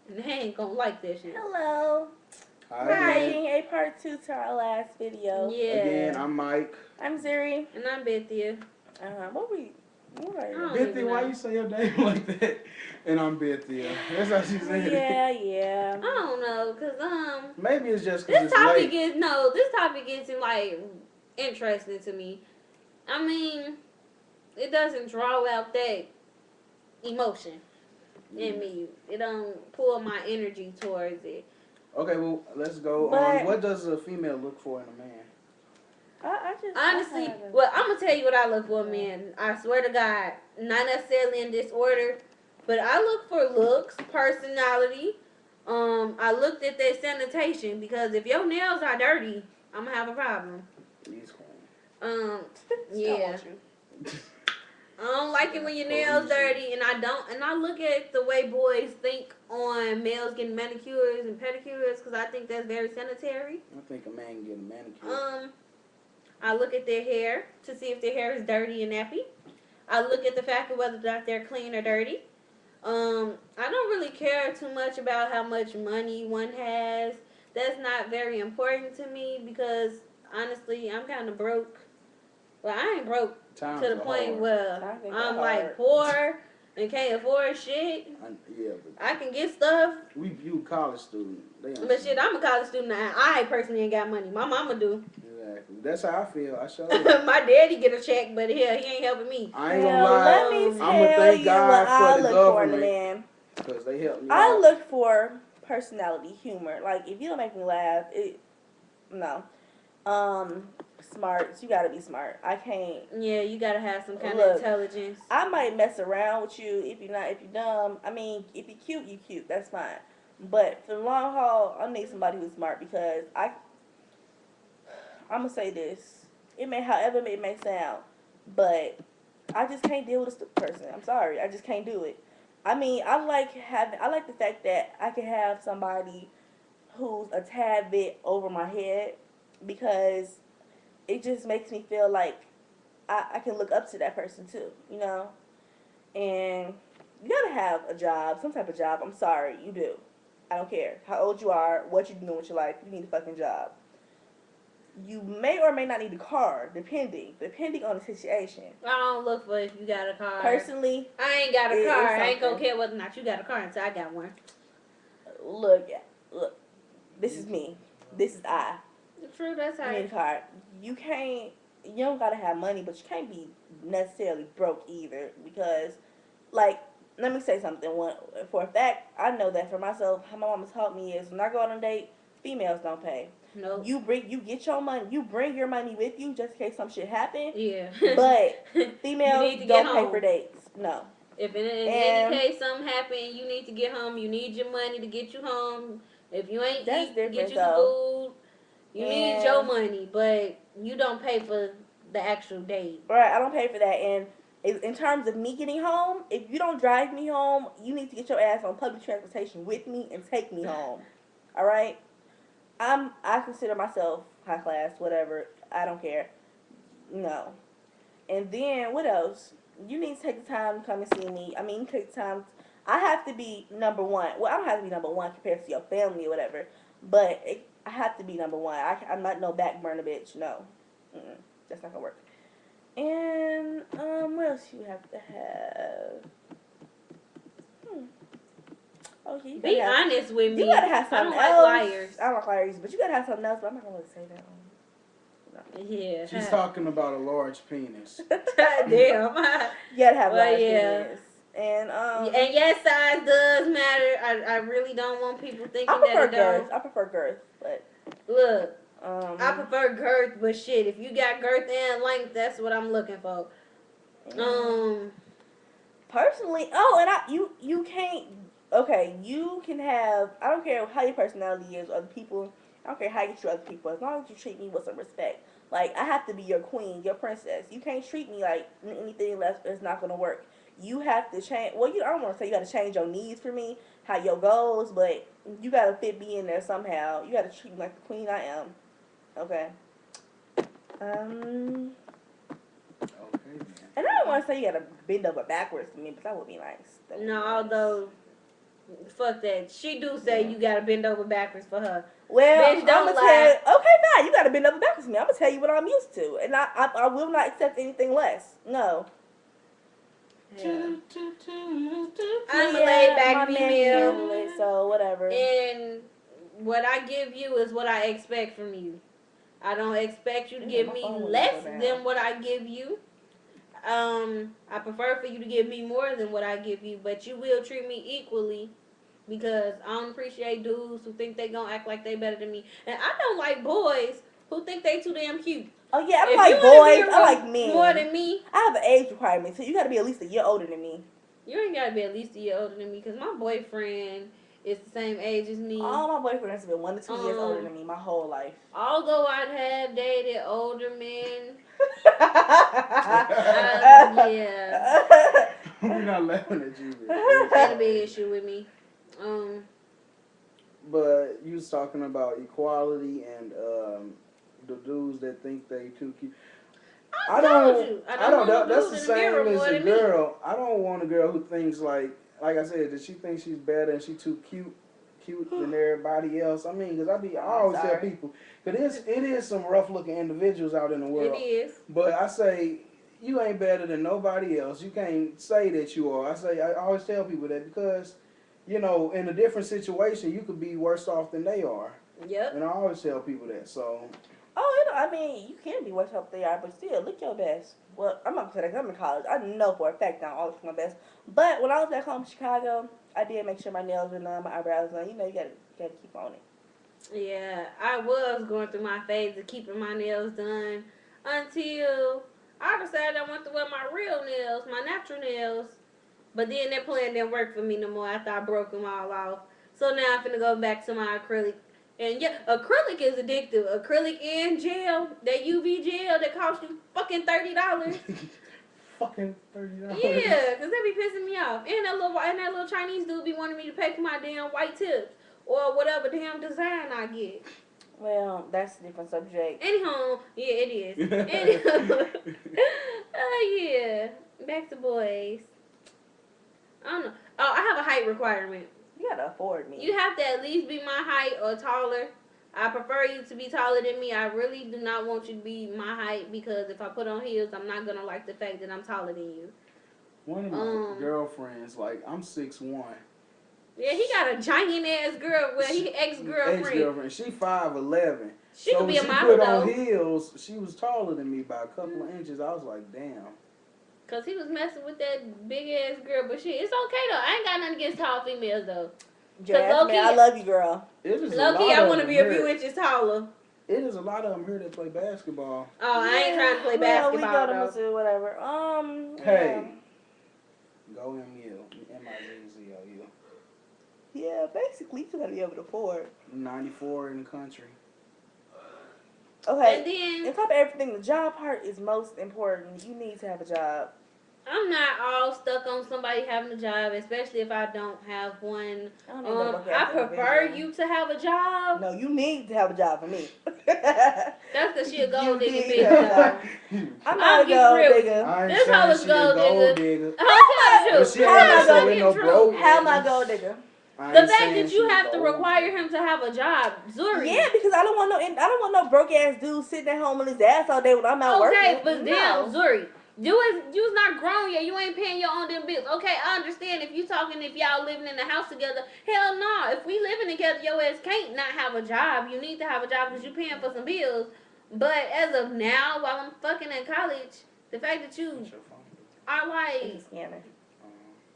And they ain't gonna like that shit. Hello. Hi We're again. making a part 2 to our last video. Yeah. Again, I'm Mike. I'm Zuri. And I'm Bethia. What are I you? don't Bethia, even why know. you say your name like that? And I'm Bethia. That's how she said it. Yeah. I don't know, cause Maybe it's just because this it's topic late. this topic gets like interesting to me. I mean, it doesn't draw out that emotion in me. It don't pull my energy towards it. Okay, well, let's go on. But What does a female look for in a man? Honestly, well, I'm gonna tell you what I look for, man. I swear to God, not necessarily in this order, but I look for looks, personality. I looked at their sanitation because if your nails are dirty, I'm gonna have a problem. These queen. Um, Still yeah. want you. I don't like it when your nails dirty, and I look at the way boys think on males getting manicures and pedicures because I think that's very sanitary. I think a man can get a manicure. I look at their hair to see if their hair is dirty and nappy. I look at the fact of whether or not they're clean or dirty. I don't really care too much about how much money one has. That's not very important to me because honestly, I'm kind of broke. Well, I ain't broke Times to the are point hard. where I'm like poor and can't afford shit. Yeah, but I can get stuff. you college student. But shit, I'm a college student now. I personally ain't got money. My mama do. Exactly. That's how I feel. I show My daddy get a check, but hell, he ain't helping me. I ain't gonna lie. Let me I'ma tell thank you God what for I the look for in a government. man. Because they help me I out. look for personality, humor. Like, if you don't make me laugh, no. Smart. You gotta be smart. I can't. Yeah, you gotta have some kind of intelligence. I might mess around with you if you're dumb. I mean, if you're cute, you cute. That's fine. But for the long haul, I need somebody who's smart because I'm gonna say this. However it may sound, but I just can't deal with a stupid person. I'm sorry. I just can't do it. I mean, I like the fact that I can have somebody who's a tad bit over my head because it just makes me feel like I can look up to that person too, you know? And you gotta have a job, some type of job. I'm sorry, you do. I don't care how old you are, what you doing with your life. You need a fucking job. You may or may not need a car, depending on the situation. I don't look for if you got a car. Personally, I ain't got a car. I ain't gonna care whether or not you got a car until I got one. Look. This is me. This is I. True, that's how. You need a car. You don't gotta have money, but you can't be necessarily broke either because, like, let me say something. For a fact, I know that for myself, how my mama taught me is when I go on a date, females don't pay. No. You get your money. You bring your money with you just in case some shit happen. Yeah. But females don't pay for dates. No. If in any case something happen, you need to get home. You need your money to get you home. If you ain't eat, get you some food. You need your money, but you don't pay for the actual date. Right, I don't pay for that. And in terms of me getting home, if you don't drive me home, you need to get your ass on public transportation with me and take me home. All right? I consider myself high class, whatever. I don't care. No. And then what else? You need to take the time to come and see me. I mean, take the time. I have to be number one. Well, I don't have to be number one compared to your family or whatever, but I have to be number one. I'm not no back burner bitch. No, that's not gonna work. And what else you have to have? Okay, you be honest with me. You gotta have something else. I don't like liars. I don't like liars, but you gotta have something else. But I'm not gonna really say that. No. Yeah. She's talking about a large penis. Damn. You gotta have large penis. And yes, size does matter. I really don't want people thinking that it don't. I prefer girth, but look, I prefer girth, but shit, if you got girth and length, that's what I'm looking for. Personally, you can't. Okay, you can have. I don't care how your personality is, or other people. I don't care how you treat other people, as long as you treat me with some respect. Like, I have to be your queen, your princess. You can't treat me like anything less. It's not gonna work. You have to change. Well, I don't want to say you got to change your needs for me, how your goals, but you got to fit me in there somehow. You got to treat me like the queen I am. Okay. Okay. And I don't want to say you got to bend over backwards for me, but that would be nice. No, although Fuck that. She do say you gotta bend over backwards for her. Well, Bitch, I'm don't gonna lie. tell. Okay, fine. You gotta bend over backwards for me. I'm gonna tell you what I'm used to, and I will not accept anything less. No. Yeah. I'm But a laid yeah, back my man can female, handle it, so whatever. and what I give you is what I expect from you. I don't expect you to give My me phone wouldn't less go down. than what I give you. I prefer for you to give me more than what I give you, but you will treat me equally because I don't appreciate dudes who think they gonna act like they better than me, and I don't like boys who think they too damn cute. Oh yeah, I don't If you like want to be boys. I like men. more than me, I have an age requirement, so you gotta be at least a year older than me. you ain't gotta be at least a year older than me because my boyfriend is the same age as me. All my boyfriends have been 1 to 2 years older than me my whole life. Although I'd have dated older men, yeah, We're not laughing at you, ain't a big issue with me. But you was talking about equality and the dudes that think they too cute. I told you, I don't want That's dudes the in the mirror same as more a than me. girl. I don't want a girl who thinks like I said, that she thinks she's better and she too cute than everybody else. I mean, because I always tell people, because it is some rough looking individuals out in the world. It is. But I say, you ain't better than nobody else. You can't say that you are. I always tell people that because, you know, in a different situation, you could be worse off than they are. Yep. And I always tell people that. So. Oh, you know, I mean, you can be worse off than they are, but still, look your best. Well, I'm not gonna say that 'cause I'm in college. I know for a fact I always look my best. But when I was back home in Chicago, I did make sure my nails were done, my eyebrows done. You know, you gotta keep on it. Yeah, I was going through my phase of keeping my nails done until I decided I wanted to wear my real nails, my natural nails. But then that plan didn't work for me no more after I broke them all off. So now I'm finna go back to my acrylic. And yeah, acrylic is addictive. Acrylic and gel, that UV gel that costs you fucking $30. Fucking $30. Yeah, because they be pissing me off. And that little Chinese dude be wanting me to pay for my damn white tips. Or whatever damn design I get. Well, that's a different subject. Anyhow, yeah, it is. Anyhow, yeah. Back to boys. I don't know. Oh, I have a height requirement. You gotta afford me. You have to at least be my height or taller. I prefer you to be taller than me. I really do not want you to be my height because if I put on heels, I'm not gonna like the fact that I'm taller than you. One of my girlfriends, like, I'm 6'1". Yeah, he got a giant ass girl. Well, he ex-girlfriend. Ex-girlfriend. She 5'11". She so could when be a she model put though. on heels, she was taller than me by a couple of inches. I was like, damn. Cause he was messing with that big ass girl, but shit, it's okay though. I ain't got nothing against tall females though. Jasmine, I love you, girl. Low key, I want to be a few inches taller. It is a lot of them here that play basketball. Oh, I ain't trying to play basketball we go to though. Missouri, whatever. Hey, go MU, MIZZOU. Yeah, basically, you gotta be able to afford. 94 in the country. Okay. And then, on top of everything, the job part is most important. You need to have a job. I'm not all stuck on somebody having a job, especially if I don't have one. I prefer you to have a job. No, you need to have a job for me. That's because she a gold digger bitch. I'm not a gold digger. This hoe is gold digger. How am I gold digger? The fact that you have to require him to have a job, Zuri. Yeah, because I don't want no broke ass dude sitting at home on his ass all day when I'm out working. Okay, but damn, Zuri. You's not grown yet. You ain't paying your own damn bills. Okay, I understand if you talking if y'all living in the house together. Hell no. If we living together, your ass can't not have a job. You need to have a job because you paying for some bills. But as of now, while I'm fucking in college, the fact that you are like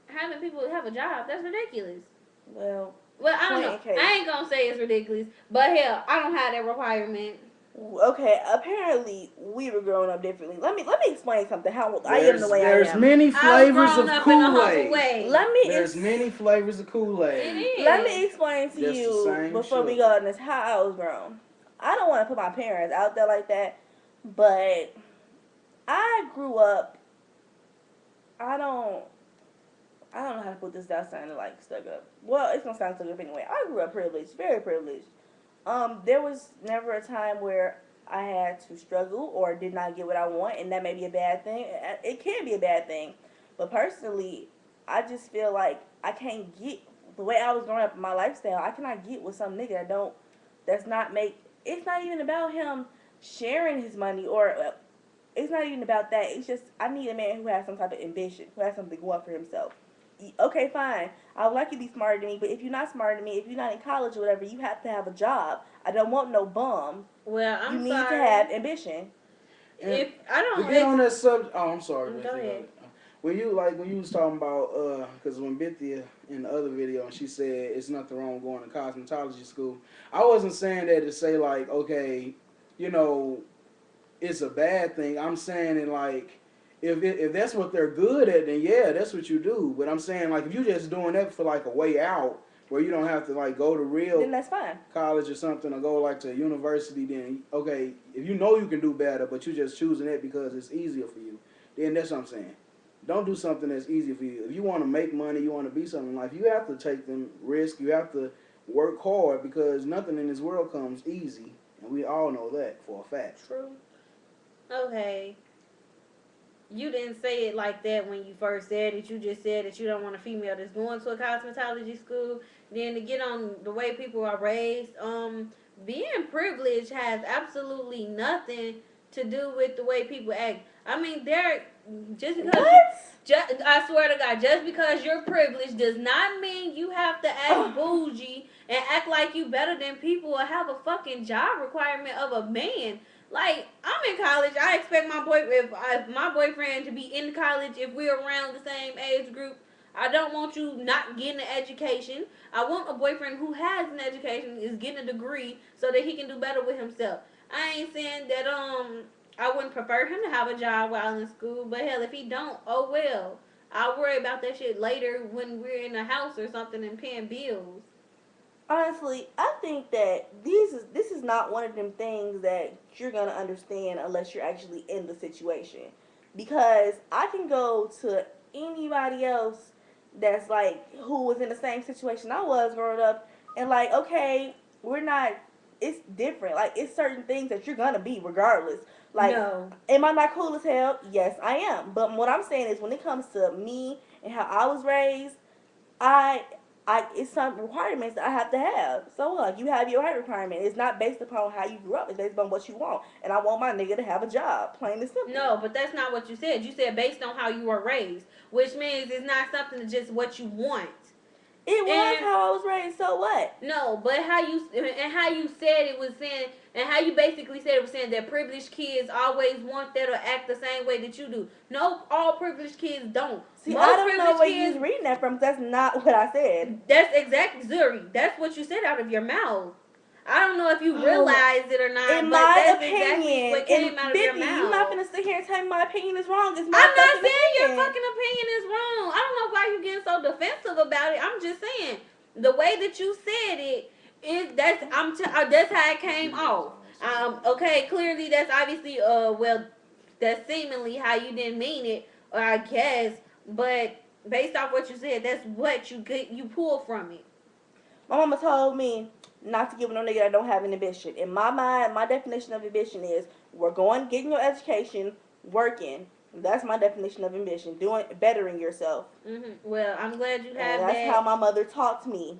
having people have a job, that's ridiculous. Well, I don't know. I ain't gonna say it's ridiculous, but hell, I don't have that requirement. Okay, apparently we were growing up differently. Let me explain something. How I am the way I am. There's many flavors of Kool-Aid. There's many flavors of Kool-Aid. It is. Let me explain to you before we go on this how I was grown. I don't want to put my parents out there like that, but I grew up. I don't know how to put this without sounding like stuck up. Well, it's gonna sound stuck up anyway. I grew up privileged, very privileged. There was never a time where I had to struggle or did not get what I want, and that may be a bad thing. It can be a bad thing, but personally, I just feel like I can't get the way I was growing up in my lifestyle, I cannot get with some nigga that's not make. It's not even about him sharing his money or it's not even about that. It's just I need a man who has some type of ambition, who has something going for himself. Okay, fine. I would like you to be smarter than me, but if you're not smarter than me, if you're not in college or whatever, you have to have a job. I don't want no bum. Well, You I'm need sorry. to have ambition. If I don't to get on that subject, oh, I'm sorry. Go ahead. When you was talking about, because when Bithia in the other video, and she said it's nothing wrong with going to cosmetology school, I wasn't saying that to say like, okay, you know, it's a bad thing. I'm saying it like, if that's what they're good at, then yeah, that's what you do. But I'm saying like, if you just doing that for like a way out, where you don't have to like go to real Then that's fine. college or something or go like to university, then okay, if you know you can do better, but you're just choosing it because it's easier for you, then that's what I'm saying. Don't do something that's easy for you. If you want to make money, you want to be something in life, you have to take them risks. You have to work hard because nothing in this world comes easy, and we all know that for a fact. True. Okay. You didn't say it like that when you first said it. You just said that you don't want a female that's going to a cosmetology school. Then to get on the way people are raised, being privileged has absolutely nothing to do with the way people act. I mean, just because I swear to God, just because you're privileged does not mean you have to act bougie and act like you better than people or have a fucking job requirement of a man. Like, I'm in college. I expect my boyfriend to be in college if we're around the same age group. I don't want you not getting an education. I want a boyfriend who has an education, is getting a degree, so that he can do better with himself. I ain't saying that I wouldn't prefer him to have a job while in school, but hell, if he don't, oh well. I'll worry about that shit later when we're in a house or something and paying bills. Honestly, I think that this is not one of them things that you're gonna understand unless you're actually in the situation. Because I can go to anybody else that's like who was in the same situation I was growing up, and like, okay, we're not. It's different. Like, it's certain things that you're gonna be regardless. Like, no. Am I not cool as hell? Yes, I am. But what I'm saying is, when it comes to me and how I was raised, it's some requirements that I have to have. So like, you have your height requirement. It's not based upon how you grew up. It's based upon what you want. And I want my nigga to have a job, plain and simple. No, but that's not what you said. You said based on how you were raised, which means it's not something that's just what you want. It was how I was raised. So what? No, but how you said it was saying, and how you basically said it was saying that privileged kids always want that or act the same way that you do. No, all privileged kids don't. See, I don't know where you're reading that from. That's not what I said. That's exactly, Zuri. That's what you said out of your mouth. I don't know if you realized it or not. In but my that's opinion, exactly what came out of your mouth. You're not gonna sit here and tell me my opinion is wrong. It's my I'm not saying opinion. your fucking opinion is wrong. I don't know why you're getting so defensive about it. I'm just saying the way that you said it is that's how it came off. Okay, clearly that's obviously that's seemingly how you didn't mean it, or I guess, but based off what you said, that's what you pull from it. My mama told me not to give no nigga that don't have an ambition. In my mind, my definition of ambition is getting your education, working. That's my definition of ambition. Bettering yourself. Mm-hmm. Well, I'm glad you have and that's how my mother taught me.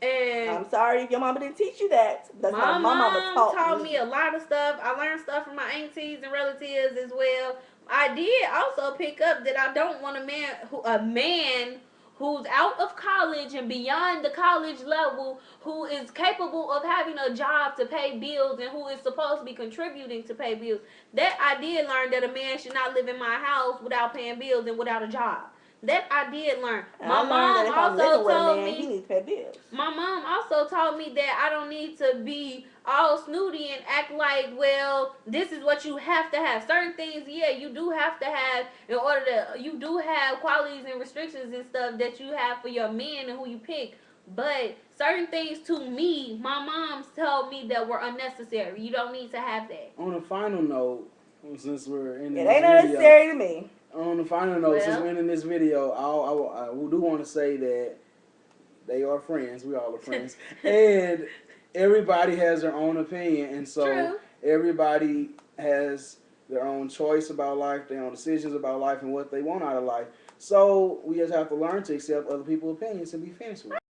And I'm sorry if your mama didn't teach you that. That's how my mama taught me a lot of stuff. I learned stuff from my aunties and relatives as well. I did also pick up that I don't want a man who's out of college and beyond the college level, who is capable of having a job to pay bills and who is supposed to be contributing to pay bills. That I did learn, that a man should not live in my house without paying bills and without a job. That I did learn. My mom also told me he needs to pay bills. My mom also told me that I don't need to be all snooty and act like, well, this is what you have to have. Certain things, yeah, you do have to have in order to. You do have qualities and restrictions and stuff that you have for your men and who you pick. But certain things, to me, my mom told me that were unnecessary. You don't need to have that. On a final note, since we're in this video, it ain't unnecessary to me. On the final note, since we're in this video, I do want to say that they are friends. We all are friends. And everybody has their own opinion. And so everybody has their own choice about life, their own decisions about life, and what they want out of life. So we just have to learn to accept other people's opinions and be finished with it.